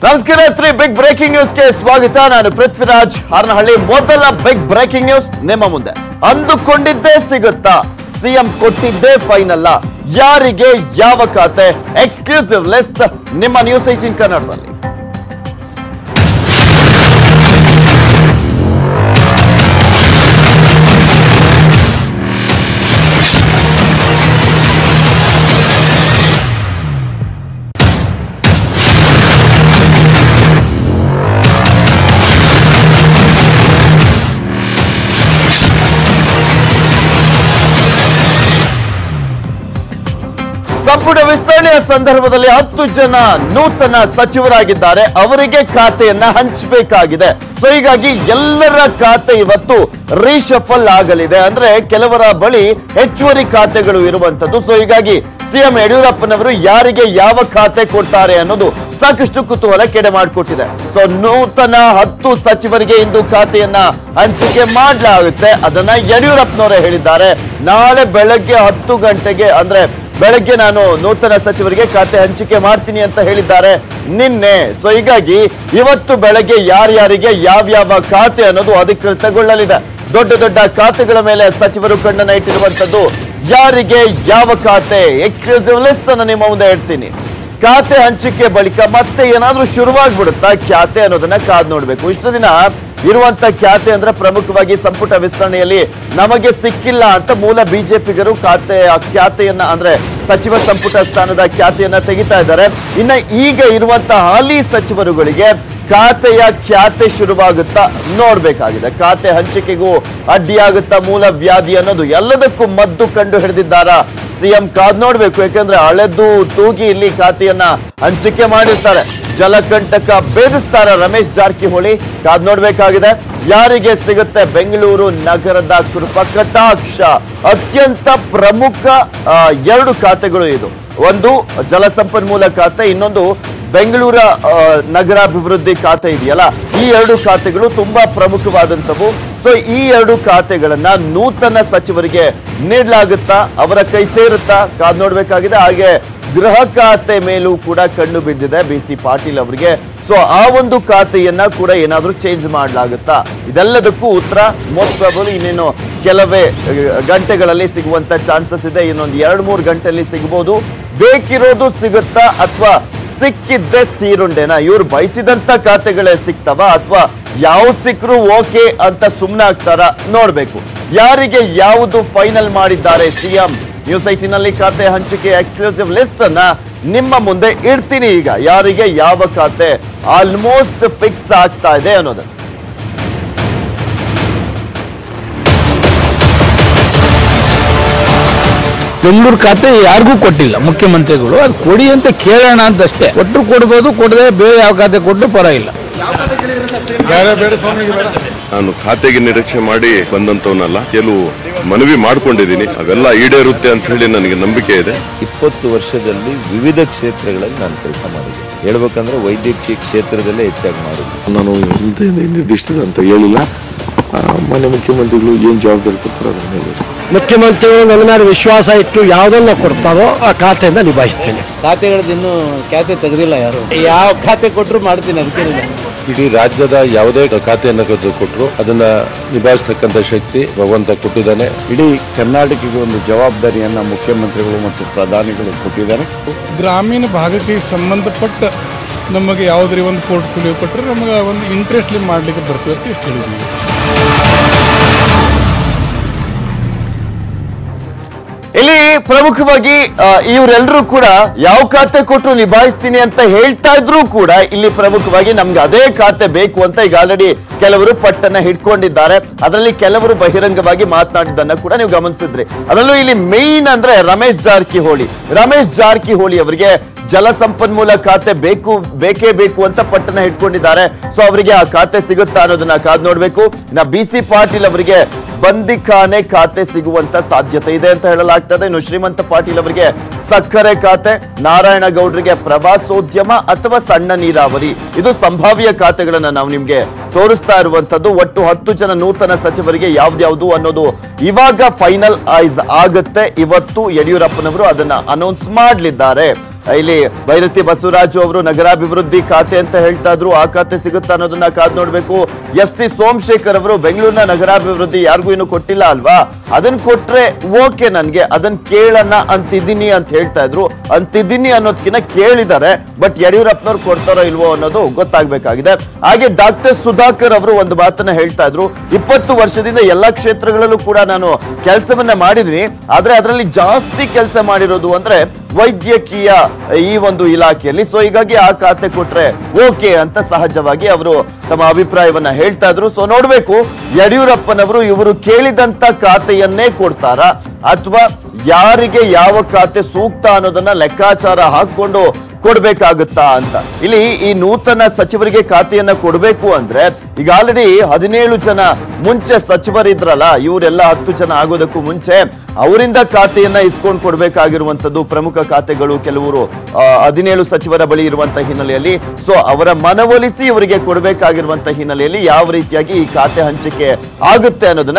ನಮಸ್ಕಾರ. 3 big breaking ನ್ಯೂಸ್ಗೆ ಸ್ವಾಗತ. ನಾನು ಪೃಥ್ವಿರಾಜ್ ಹಾರನಹಳ್ಳಿ. ಮೊದಲ ಬಿಗ್ ಬ್ರೇಕಿಂಗ್ ನ್ಯೂಸ್ ನಿಮ್ಮ ಮುಂದೆ. ಅಂದುಕೊಂಡಿದ್ದೇ ಸಿಗುತ್ತಾ? ಸಿಎಂ ಕೊಟ್ಟಿದ್ದೇ ಫೈನಲ್. ಯಾರಿಗೆ ಯಾವ ಖಾತೆ? ಎಕ್ಸ್ಕ್ಲೂಸಿವ್ ಲಿಸ್ಟ್ ನಿಮ್ಮ ನ್ಯೂಸ್ 18 ಕನ್ನಡದಲ್ಲಿ. ಸಂಪುಟ ವಿಸ್ತರಣೆಯ ಸಂದರ್ಭದಲ್ಲಿ 10 ಜನ ನೂತನ ಸಚಿವರಾಗಿದ್ದಾರೆ. ಅವರಿಗೆ ಖಾತೆಯನ್ನ ಹಂಚಬೇಕಾಗಿದೆ. ಸೊ ಹೀಗಾಗಿ ಎಲ್ಲರ ಖಾತೆ ಇವತ್ತು ರೀಶಫಲ್ ಆಗಲಿದೆ. ಅಂದ್ರೆ ಕೆಲವರ ಬಳಿ ಹೆಚ್ಚುವರಿ ಖಾತೆಗಳು ಇರುವಂತದ್ದು. ಸೊ ಹೀಗಾಗಿ ಸಿಎಂ ಯಡಿಯೂರಪ್ಪನವರು ಯಾರಿಗೆ ಯಾವ ಖಾತೆ ಕೊಡ್ತಾರೆ ಅನ್ನೋದು ಸಾಕಷ್ಟು ಕುತೂಹಲ ಕೆಡೆ ಮಾಡಿಕೊಟ್ಟಿದೆ. ಸೊ ನೂತನ 10 ಸಚಿವರಿಗೆ ಇಂದು ಖಾತೆಯನ್ನ ಹಂಚಿಕೆ ಮಾಡಲಾಗುತ್ತೆ. ಅದನ್ನ ಯಡಿಯೂರಪ್ಪನವರೇ ಹೇಳಿದ್ದಾರೆ. ನಾಳೆ ಬೆಳಗ್ಗೆ 10 ಗಂಟೆಗೆ ಅಂದ್ರೆ ಬೆಳಗ್ಗೆ ನಾನು ನೂತನ ಸಚಿವರಿಗೆ ಖಾತೆ ಹಂಚಿಕೆ ಮಾಡ್ತೀನಿ ಅಂತ ಹೇಳಿದ್ದಾರೆ ನಿನ್ನೆ. ಸೊ ಹೀಗಾಗಿ ಇವತ್ತು ಬೆಳಗ್ಗೆ ಯಾರ್ಯಾರಿಗೆ ಯಾವ್ಯಾವ ಖಾತೆ ಅನ್ನೋದು ಅಧಿಕೃತಗೊಳ್ಳಲಿದೆ. ದೊಡ್ಡ ದೊಡ್ಡ ಖಾತೆಗಳ ಮೇಲೆ ಸಚಿವರು ಕಣ್ಣನ್ನ ಇಟ್ಟಿರುವಂತದ್ದು. ಯಾರಿಗೆ ಯಾವ ಖಾತೆ? ಎಕ್ಸ್ಕ್ಲೂಸಿವ್ ಲಿಸ್ಟ್ ಅನ್ನು ನಿಮ್ಮ ಮುಂದೆ ಇಡ್ತೀನಿ. ಖಾತೆ ಹಂಚಿಕೆ ಬಳಿಕ ಮತ್ತೆ ಏನಾದ್ರೂ ಶುರುವಾಗ್ಬಿಡುತ್ತಾ ಖಾತೆ ಅನ್ನೋದನ್ನ ಕಾದ್ ನೋಡ್ಬೇಕು. ಇಷ್ಟು ದಿನ ಇರುವಂತ ಖ್ಯಾತೆ ಅಂದ್ರೆ ಪ್ರಮುಖವಾಗಿ ಸಂಪುಟ ವಿಸ್ತರಣೆಯಲ್ಲಿ ನಮಗೆ ಸಿಕ್ಕಿಲ್ಲ ಅಂತ ಮೂಲ ಬಿಜೆಪಿಗರು ಖ್ಯಾತೆಯನ್ನ ಅಂದ್ರೆ ಸಚಿವ ಸಂಪುಟ ಸ್ಥಾನದ ಖ್ಯಾತೆಯನ್ನ ತೆಗಿತಾ ಇದ್ದಾರೆ. ಇನ್ನ ಈಗ ಇರುವಂತಹ ಹಾಲಿ ಸಚಿವರುಗಳಿಗೆ ಖಾತೆಯ ಖ್ಯಾತೆ ಶುರುವಾಗುತ್ತಾ ನೋಡ್ಬೇಕಾಗಿದೆ. ಖಾತೆ ಹಂಚಿಕೆಗೂ ಅಡ್ಡಿಯಾಗುತ್ತಾ ಮೂಲ ವ್ಯಾಧಿ ಅನ್ನೋದು ಎಲ್ಲದಕ್ಕೂ ಮದ್ದು ಕಂಡು ಹಿಡಿದಿದ್ದಾರ ಸಿಎಂ ಕಾದ್ ನೋಡ್ಬೇಕು. ಯಾಕಂದ್ರೆ ಅಳೆದು ತೂಗಿ ಇಲ್ಲಿ ಖಾತೆಯನ್ನ ಹಂಚಿಕೆ ಮಾಡಿರ್ತಾರೆ. ಜಲಕಂಟಕ ಭೇದಿಸ್ತಾರ ರಮೇಶ್ ಜಾರಕಿಹೊಳಿ, ಕಾದ್ ನೋಡ್ಬೇಕಾಗಿದೆ. ಯಾರಿಗೆ ಸಿಗುತ್ತೆ? ಬೆಂಗಳೂರು ನಗರದ ಕೃಪಕಟಾಕ್ಷ. ಅತ್ಯಂತ ಪ್ರಮುಖ 2 ಖಾತೆಗಳು ಇದು. ಒಂದು ಜಲಸಂಪನ್ಮೂಲ ಖಾತೆ, ಇನ್ನೊಂದು ಬೆಂಗಳೂರ ನಗರಾಭಿವೃದ್ಧಿ ಖಾತೆ ಇದೆಯಲ್ಲ. ಈ 2 ಖಾತೆಗಳು ತುಂಬಾ ಪ್ರಮುಖವಾದಂಥವು. ಸೊ ಈ 2 ಖಾತೆಗಳನ್ನ ನೂತನ ಸಚಿವರಿಗೆ ನೀಡಲಾಗುತ್ತಾ, ಅವರ ಕೈ ಸೇರುತ್ತಾ ಕಾದ್ ನೋಡ್ಬೇಕಾಗಿದೆ. ಹಾಗೆ ಗೃಹ ಖಾತೆ ಮೇಲೂ ಕೂಡ ಕಣ್ಣು ಬಿದ್ದಿದೆ ಬಿಸಿ ಪಾಟೀಲ್ ಅವರಿಗೆ. ಸೊ ಆ ಒಂದು ಖಾತೆಯನ್ನ ಕೂಡ ಏನಾದ್ರೂ ಚೇಂಜ್ ಮಾಡಲಾಗುತ್ತಾ? ಇದೆಲ್ಲದಕ್ಕೂ ಉತ್ತರ ಮೋಸ್ಟ್ ಪ್ರಾಬಬ್ಲಿ ಇನ್ನೇನು ಕೆಲವೇ ಗಂಟೆಗಳಲ್ಲಿ ಸಿಗುವಂತ ಚಾನ್ಸಸ್ ಇದೆ. ಇನ್ನೊಂದು 2-3 ಗಂಟೆಯಲ್ಲಿ ಸಿಗಬಹುದು. ಬೇಕಿರೋದು ಸಿಗುತ್ತಾ ಅಥವಾ ಸಿಕ್ಕಿದ್ದೆ ಸೀರುಂಡೆನಾ? ಇವ್ರು ಬಯಸಿದಂತ ಖಾತೆಗಳೇ ಸಿಗ್ತವ ಅಥವಾ ಯಾವ್ದು ಸಿಕ್ಕರೂ ಓಕೆ ಅಂತ ಸುಮ್ಮನೆ ಆಗ್ತಾರ? ನೋಡ್ಬೇಕು. ಯಾರಿಗೆ ಯಾವುದು ಫೈನಲ್ ಮಾಡಿದ್ದಾರೆ ಸಿಎಂ? ನ್ಯೂಸ್ 18 ನಲ್ಲಿ ಖಾತೆ ಹಂಚಿಕೆ ಎಕ್ಸ್ಕ್ಲೂಸಿವ್ ಲಿಸ್ಟ್ ಅನ್ನ ನಿಮ್ಮ ಮುಂದೆ ಇಡ್ತೀನಿ. ಈಗ ಯಾರಿಗೆ ಯಾವ ಖಾತೆ ಆಲ್ಮೋಸ್ಟ್ ಫಿಕ್ಸ್ ಆಗ್ತಾ ಇದೆ ಅನ್ನೋದು. ಬೆಂಗಳೂರು ಖಾತೆ ಯಾರಿಗೂ ಕೊಟ್ಟಿಲ್ಲ ಮುಖ್ಯಮಂತ್ರಿಗಳು. ಅದು ಕೊಡಿ ಅಂತ ಕೇಳೋಣ ಅಂತಷ್ಟೇ. ಕೊಟ್ಟರು ಕೊಡ್ಬೋದು, ಕೊಡದೆ ಬೇರೆ ಯಾವ ಖಾತೆ ಕೊಟ್ಟರು ಪರವಾಗಿಲ್ಲ. ನಾನು ಖಾತೆಗೆ ನಿರೀಕ್ಷೆ ಮಾಡಿ ಬಂದಂತವನಲ್ಲ. ಕೆಲವು ಮನವಿ ಮಾಡ್ಕೊಂಡಿದ್ದೀನಿ, ಅವೆಲ್ಲ ಈಡೇರುತ್ತೆ ಅಂತ ಹೇಳಿ ನನಗೆ ನಂಬಿಕೆ ಇದೆ. 20 ವರ್ಷದಲ್ಲಿ ವಿವಿಧ ಕ್ಷೇತ್ರಗಳಲ್ಲಿ ನಾನು ಕೆಲಸ ಮಾಡಿದ್ದೆ. ಹೇಳ್ಬೇಕಂದ್ರೆ ವೈದ್ಯಕೀಯ ಕ್ಷೇತ್ರದಲ್ಲೇ ಹೆಚ್ಚಾಗಿ ಮಾಡಿದ್ದೆ. ನಾನು ನಿರ್ದಿಷ್ಟ ಅಂತ ಹೇಳಿಲ್ಲ. ಮಾನ್ಯ ಮುಖ್ಯಮಂತ್ರಿಗಳು ಏನ್ ಜವಾಬ್ದಾರಿ ಕೊಡ್ತಾರೋ ಅದನ್ನ ಹೇಳಿ. ಮುಖ್ಯಮಂತ್ರಿಗಳು ನನ್ನ ಮೇಲೆ ವಿಶ್ವಾಸ ಇಟ್ಟು ಯಾವುದನ್ನ ಕೊಡ್ತಾರೋ ಆ ಖಾತೆಯಿಂದ ನಿಭಾಯಿಸ್ತೇನೆ. ಖಾತೆಗಳದ್ದು ಇನ್ನೂ ಖಾತೆ ತೆಗೆದಿಲ್ಲ ಯಾರು. ಯಾವ ಖಾತೆ ಕೊಟ್ಟರು ಮಾಡ್ತೀನಿ, ಅದಕ್ಕೇನಿಲ್ಲ. ಇಡೀ ರಾಜ್ಯದ ಯಾವುದೇ ಖಾತೆಯನ್ನು ಕೊಟ್ಟರು ಅದನ್ನ ನಿಭಾಯಿಸತಕ್ಕಂಥ ಶಕ್ತಿ ಭಗವಂತ ಕೊಟ್ಟಿದ್ದಾನೆ. ಇಡೀ ಕರ್ನಾಟಕಕ್ಕೆ ಒಂದು ಜವಾಬ್ದಾರಿಯನ್ನ ಮುಖ್ಯಮಂತ್ರಿಗಳು ಮತ್ತು ಪ್ರಧಾನಿಗಳು ಕೊಟ್ಟಿದ್ದಾರೆ. ಗ್ರಾಮೀಣ ಭಾಗಕ್ಕೆ ಸಂಬಂಧಪಟ್ಟ ನಮಗೆ ಯಾವುದೇ ಒಂದು ಪೋರ್ಟ್ಫೋಲಿಯೋ ಕೊಟ್ಟರೆ ನಮಗೆ ಒಂದು ಇಂಟ್ರೆಸ್ಟ್ಲಿ ಮಾಡಲಿಕ್ಕೆ ಬರ್ತದೆ ಅಂತ ಇಷ್ಟು ಹೇಳಿದ್ವಿ. ಇಲ್ಲಿ ಪ್ರಮುಖವಾಗಿ ಇವರೆಲ್ಲರೂ ಕೂಡ ಯಾವ ಖಾತೆ ಕೊಟ್ಟರು ನಿಭಾಯಿಸ್ತೀನಿ ಅಂತ ಹೇಳ್ತಾ ಇದ್ರು ಕೂಡ ಇಲ್ಲಿ ಪ್ರಮುಖವಾಗಿ ನಮ್ಗೆ ಅದೇ ಖಾತೆ ಬೇಕು ಅಂತ ಈಗ ಆಲ್ರೆಡಿ ಕೆಲವರು ಪಟ್ಟನ್ನ ಹಿಡ್ಕೊಂಡಿದ್ದಾರೆ. ಅದರಲ್ಲಿ ಕೆಲವರು ಬಹಿರಂಗವಾಗಿ ಮಾತನಾಡಿದ್ದನ್ನ ಕೂಡ ನೀವು ಗಮನಿಸಿದ್ರಿ. ಅದರಲ್ಲೂ ಇಲ್ಲಿ ಮೇನ್ ಅಂದ್ರೆ ರಮೇಶ್ ಜಾರಕಿಹೊಳಿ ಅವರಿಗೆ ಜಲಸಂಪನ್ಮೂಲ ಖಾತೆ ಬೇಕೇ ಬೇಕು ಅಂತ ಪಟ್ಟಣ ಹಿಡ್ಕೊಂಡಿದ್ದಾರೆ. ಸೊ ಅವರಿಗೆ ಆ ಖಾತೆ ಸಿಗುತ್ತಾ ಅನ್ನೋದನ್ನ ಕಾದ್ ನೋಡ್ಬೇಕು. ಇನ್ನ ಬಿಸಿ ಪಾಟೀಲ್ ಅವರಿಗೆ ಬಂದಿಖಾನೆ ಖಾತೆ ಸಿಗುವಂತ ಸಾಧ್ಯತೆ ಇದೆ ಅಂತ ಹೇಳಲಾಗ್ತದೆ. ಇನ್ನು ಶ್ರೀಮಂತ ಪಾಟೀಲ್ ಅವರಿಗೆ ಸಕ್ಕರೆ ಖಾತೆ, ನಾರಾಯಣಗೌಡರಿಗೆ ಪ್ರವಾಸೋದ್ಯಮ ಅಥವಾ ಸಣ್ಣ ನೀರಾವರಿ. ಇದು ಸಂಭಾವ್ಯ ಖಾತೆಗಳನ್ನ ನಾವು ನಿಮ್ಗೆ ತೋರಿಸ್ತಾ ಇರುವಂತದ್ದು. ಒಟ್ಟು 10 ಜನ ನೂತನ ಸಚಿವರಿಗೆ ಯಾವ್ದ್ಯಾವ್ದು ಅನ್ನೋದು ಇವಾಗ ಫೈನಲ್ ಐಸ್ ಆಗುತ್ತೆ. ಇವತ್ತು ಯಡಿಯೂರಪ್ಪನವರು ಅದನ್ನ ಅನೌನ್ಸ್ ಮಾಡಲಿದ್ದಾರೆ. ಇಲ್ಲಿ ಭೈರತಿ ಬಸವರಾಜು ಅವರು ನಗರಾಭಿವೃದ್ಧಿ ಖಾತೆ ಅಂತ ಹೇಳ್ತಾ ಇದ್ರು. ಆ ಖಾತೆ ಸಿಗುತ್ತಾ ಅನ್ನೋದನ್ನ ಕಾದ್ ನೋಡ್ಬೇಕು. ಎಸ್.ಟಿ. ಸೋಮಶೇಖರ್ ಅವರು ಬೆಂಗಳೂರಿನ ನಗರಾಭಿವೃದ್ಧಿ ಯಾರಿಗೂ ಇನ್ನು ಕೊಟ್ಟಿಲ್ಲ ಅಲ್ವಾ, ಅದನ್ನ ಕೊಟ್ರೆ ಓಕೆ, ನನ್ಗೆ ಅದನ್ನ ಕೇಳೋಣ ಅಂತಿದ್ದೀನಿ ಅಂತ ಹೇಳ್ತಾ ಇದ್ರು. ಅಂತಿದ್ದೀನಿ ಅನ್ನೋದಕ್ಕಿಂತ ಕೇಳಿದ್ದಾರೆ, ಬಟ್ ಯಡಿಯೂರಪ್ಪನವ್ರು ಕೊಡ್ತಾರೋ ಇಲ್ವೋ ಅನ್ನೋದು ಗೊತ್ತಾಗ್ಬೇಕಾಗಿದೆ. ಹಾಗೆ ಡಾಕ್ಟರ್ ಸುಧಾಕರ್ ಅವರು ಒಂದು ಮಾತನ್ನ ಹೇಳ್ತಾ ಇದ್ರು, 20 ವರ್ಷದಿಂದ ಎಲ್ಲಾ ಕ್ಷೇತ್ರಗಳಲ್ಲೂ ಕೂಡ ನಾನು ಕೆಲಸವನ್ನ ಮಾಡಿದೀನಿ, ಆದ್ರೆ ಅದರಲ್ಲಿ ಜಾಸ್ತಿ ಕೆಲಸ ಮಾಡಿರೋದು ಅಂದ್ರೆ ವೈದ್ಯಕೀಯ ಈ ಒಂದು ಇಲಾಖೆಯಲ್ಲಿ. ಸೊ ಹೀಗಾಗಿ ಆ ಖಾತೆ ಕೊಟ್ರೆ ಓಕೆ ಅಂತ ಸಹಜವಾಗಿ ಅವರು ತಮ್ಮ ಅಭಿಪ್ರಾಯವನ್ನ ಹೇಳ್ತಾ ಇದ್ರು. ಸೊ ನೋಡ್ಬೇಕು, ಯಡಿಯೂರಪ್ಪನವರು ಇವರು ಕೇಳಿದಂತ ಖಾತೆಯನ್ನೇ ಕೊಡ್ತಾರಾ ಅಥವಾ ಯಾರಿಗೆ ಯಾವ ಖಾತೆ ಸೂಕ್ತ ಅನ್ನೋದನ್ನ ಲೆಕ್ಕಾಚಾರ ಹಾಕೊಂಡು ಕೊಡ್ಬೇಕಾಗುತ್ತಾ ಅಂತ. ಇಲ್ಲಿ ಈ ನೂತನ ಸಚಿವರಿಗೆ ಖಾತೆಯನ್ನ ಕೊಡಬೇಕು ಅಂದ್ರೆ ಈಗ ಆಲ್ರೆಡಿ 17 ಜನ ಮುಂಚೆ ಸಚಿವರಿದ್ರಲ್ಲ, ಇವರೆಲ್ಲ 10 ಜನ ಆಗೋದಕ್ಕೂ ಮುಂಚೆ ಅವರಿಂದ ಖಾತೆಯನ್ನ ಇಸ್ಕೊಂಡು ಕೊಡ್ಬೇಕಾಗಿರುವಂತದ್ದು ಪ್ರಮುಖ ಖಾತೆಗಳು ಕೆಲವರು 17 ಸಚಿವರ ಬಳಿ ಇರುವಂತ ಹಿನ್ನೆಲೆಯಲ್ಲಿ, ಸೊ ಅವರ ಮನವೊಲಿಸಿ ಇವರಿಗೆ ಕೊಡಬೇಕಾಗಿರುವಂತ ಹಿನ್ನೆಲೆಯಲ್ಲಿ ಯಾವ ರೀತಿಯಾಗಿ ಈ ಖಾತೆ ಹಂಚಿಕೆ ಆಗುತ್ತೆ ಅನ್ನೋದನ್ನ